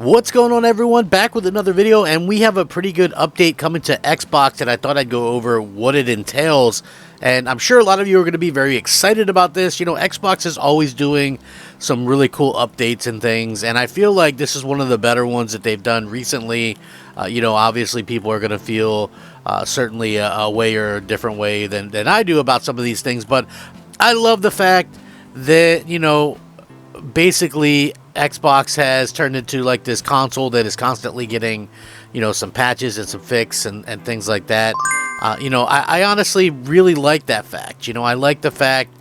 What's going on, everyone? Back with another video, and we have a pretty good update coming to Xbox, and I thought I'd go over what it entails. And I'm sure a lot of you are going to be very excited about this. You know, Xbox is always doing some really cool updates and things, and I feel like this is one of the better ones that they've done recently. Obviously people are going to feel certainly a way or a different way than I do about some of these things, but I love the fact that, basically Xbox has turned into like this console that is constantly getting, some patches and some fix and things like that. I honestly really like that fact. I like the fact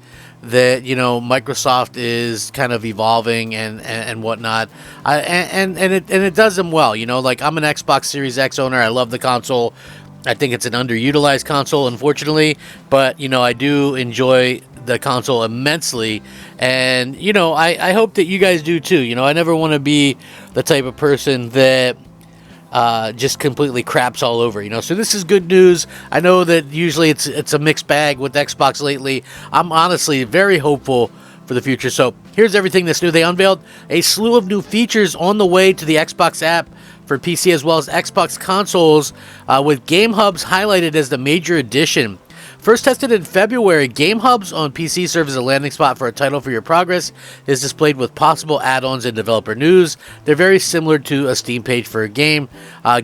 that, Microsoft is kind of evolving and whatnot. It does them well. Like, I'm an Xbox Series X owner. I love the console. I think it's an underutilized console, unfortunately, but, I do enjoy the console immensely, and I hope that you guys do too. I never want to be the type of person that just completely craps all over, so this is good news. I know that usually it's a mixed bag with Xbox lately. I'm honestly very hopeful for the future. So here's everything that's new. They unveiled a slew of new features on the way to the Xbox app for PC as well as Xbox consoles, with Game Hubs highlighted as the major addition. First tested in February, Game Hubs on PC serve as a landing spot for a title for your progress. Is displayed with possible add-ons and developer news. They're very similar to a Steam page for a game.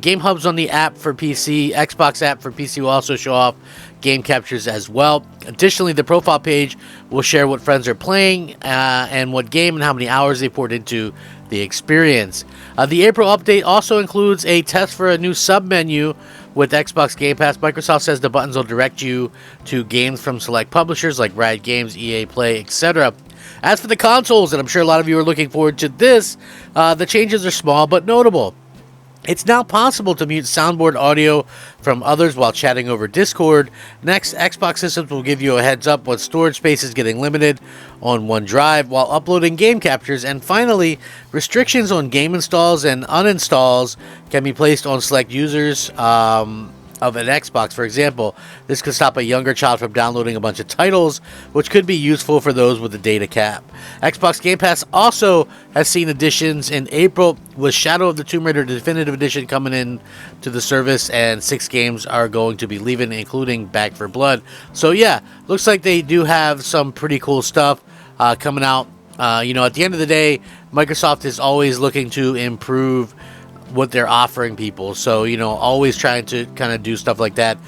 Game Hubs on the app for PC, Xbox app for PC will also show off game captures as well. Additionally, the profile page will share what friends are playing and what game and how many hours they poured into the experience. The April update also includes a test for a new sub-menu with Xbox Game Pass. Microsoft says the buttons will direct you to games from select publishers like Riot Games, EA Play, etc. As for the consoles, and I'm sure a lot of you are looking forward to this, the changes are small but notable. It's now possible to mute soundboard audio from others while chatting over Discord. Next, Xbox systems will give you a heads up when storage space is getting limited on one drive while uploading game captures. And finally, restrictions on game installs and uninstalls can be placed on select users of an Xbox. For example, this could stop a younger child from downloading a bunch of titles, which could be useful for those with a data cap. Xbox Game Pass also has seen additions in April, with Shadow of the Tomb Raider Definitive Edition coming in to the service, and 6 games are going to be leaving, including Back 4 Blood. So yeah, looks like they do have some pretty cool stuff coming out. At the end of the day, Microsoft is always looking to improve what they're offering people, so always trying to kind of do stuff like that.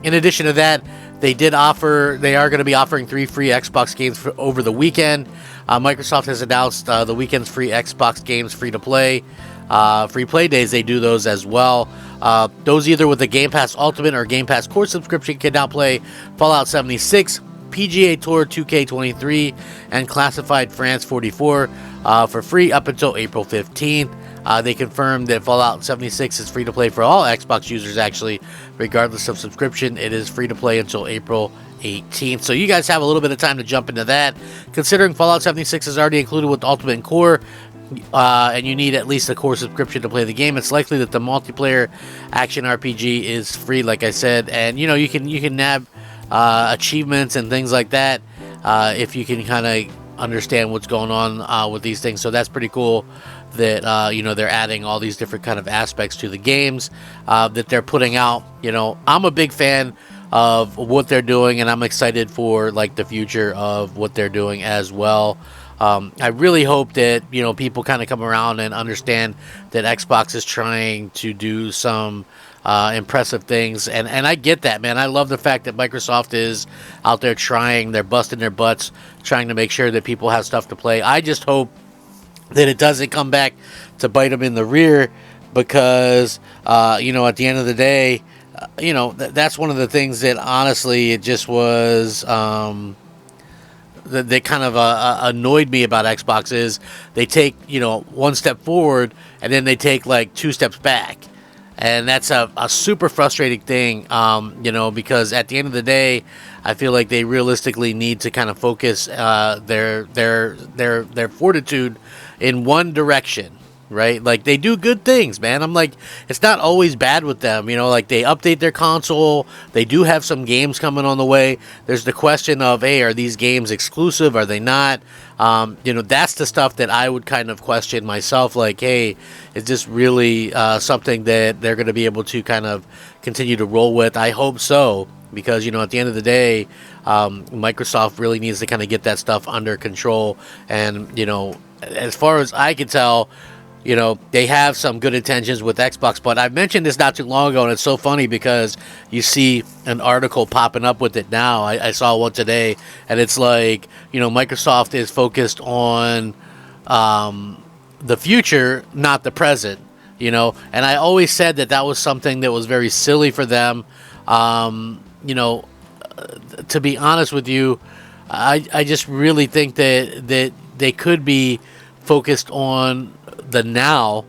In addition to that, they are going to be offering 3 free Xbox games over the weekend. Microsoft has announced the weekend's free Xbox games free play days. They do those as well. Those either with the Game Pass Ultimate or Game Pass Core subscription can now play Fallout 76, PGA Tour 2K23, and Classified France 44 for free up until April 15th. They confirmed that Fallout 76 is free to play for all Xbox users, actually, regardless of subscription. It is free to play until April 18th. So you guys have a little bit of time to jump into that. Considering Fallout 76 is already included with Ultimate and Core, and you need at least a Core subscription to play the game, it's likely that the multiplayer action RPG is free, like I said. And you can nab achievements and things like that if you can kind of understand what's going on with these things. So that's pretty cool that they're adding all these different kind of aspects to the games that they're putting out. I'm a big fan of what they're doing, and I'm excited for like the future of what they're doing as well. I really hope that people kind of come around and understand that Xbox is trying to do some impressive things, and I get that, man. I love the fact that Microsoft is out there trying. They're busting their butts trying to make sure that people have stuff to play. I just hope that it doesn't come back to bite them in the rear, because at the end of the day, that's one of the things that honestly it just was that kind of annoyed me about Xbox is they take one step forward and then they take like 2 steps back. And that's a super frustrating thing, because at the end of the day, I feel like they realistically need to kind of focus their fortitude in one direction. right? Like, they do good things, man. I'm like, it's not always bad with them, you know. Like, they update their console, they do have some games coming on the way. There's the question of, hey, are these games exclusive, are they not? You know, that's the stuff that I would kind of question myself, like, hey, is this really something that they're going to be able to kind of continue to roll with? I hope so, because, you know, at the end of the day, Microsoft really needs to kind of get that stuff under control. And, you know, as far as I can tell, you know, they have some good intentions with Xbox. But I mentioned this not too long ago, and it's so funny because you see an article popping up with it now. I saw one today, and it's like, you know, Microsoft is focused on the future, not the present, you know. And I always said that that was something that was very silly for them. You know, to be honest with you, I just really think that they could be focused on the now,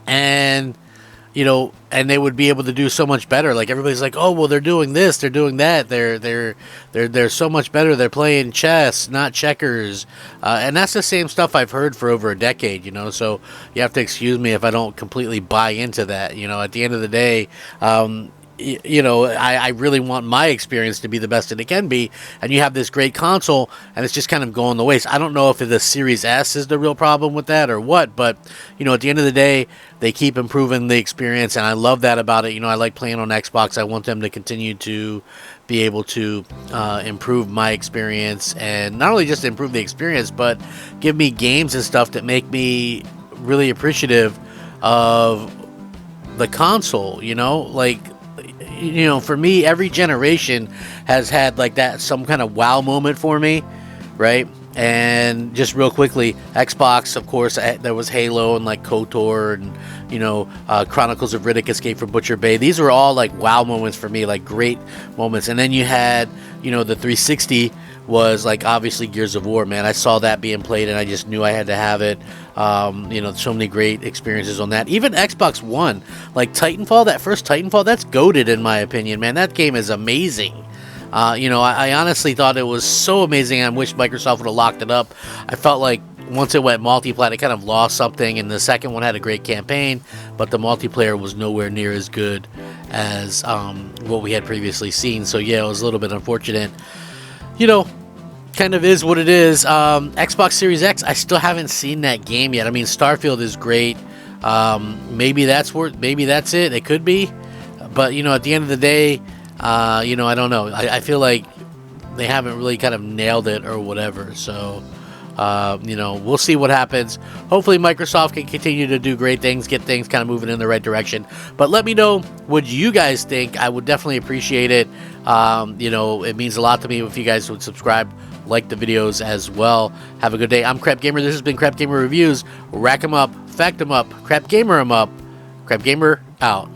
and, you know, and they would be able to do so much better. Like, everybody's like, oh, well, they're doing this, they're doing that, they're so much better, they're playing chess, not checkers, and that's the same stuff I've heard for over a decade, you know. So you have to excuse me if I don't completely buy into that. You know, at the end of the day, you know, I really want my experience to be the best that it can be, and you have this great console, and it's just kind of going the waste. I don't know if the Series S is the real problem with that or what, but, you know, at the end of the day, they keep improving the experience, and I love that about it. You know, I like playing on Xbox. I want them to continue to be able to improve my experience, and not only just improve the experience, but give me games and stuff that make me really appreciative of the console, you know. Like, you know, for me, every generation has had like that, some kind of wow moment for me, right? And just real quickly, Xbox, of course, there was Halo and like KOTOR and, you know, Chronicles of Riddick, Escape from Butcher Bay. These were all like wow moments for me, like great moments. And then you had, you know, the 360 was like obviously Gears of War, man. I saw that being played and I just knew I had to have it. You know, so many great experiences on that. Even Xbox One, like Titanfall, that first Titanfall, that's goated in my opinion, man. That game is amazing. You know, I honestly thought it was so amazing. I wish Microsoft would have locked it up. I felt like once it went multiplayer, it kind of lost something, and the second one had a great campaign, but the multiplayer was nowhere near as good as what we had previously seen. So yeah, it was a little bit unfortunate. You know, kind of is what it is. Xbox Series X, I still haven't seen that game yet. I mean, Starfield is great. Maybe that's it. It could be, but, you know, at the end of the day, you know, I don't know. I feel like they haven't really kind of nailed it or whatever. So, you know, we'll see what happens. Hopefully Microsoft can continue to do great things, get things kind of moving in the right direction. But let me know what you guys think. I would definitely appreciate it. You know, it means a lot to me if you guys would subscribe, like the videos as well. Have a good day. I'm Crap Gamer. This has been Crap Gamer Reviews. Rack 'em up, fact 'em up, Crap Gamer 'em up. Crap Gamer out.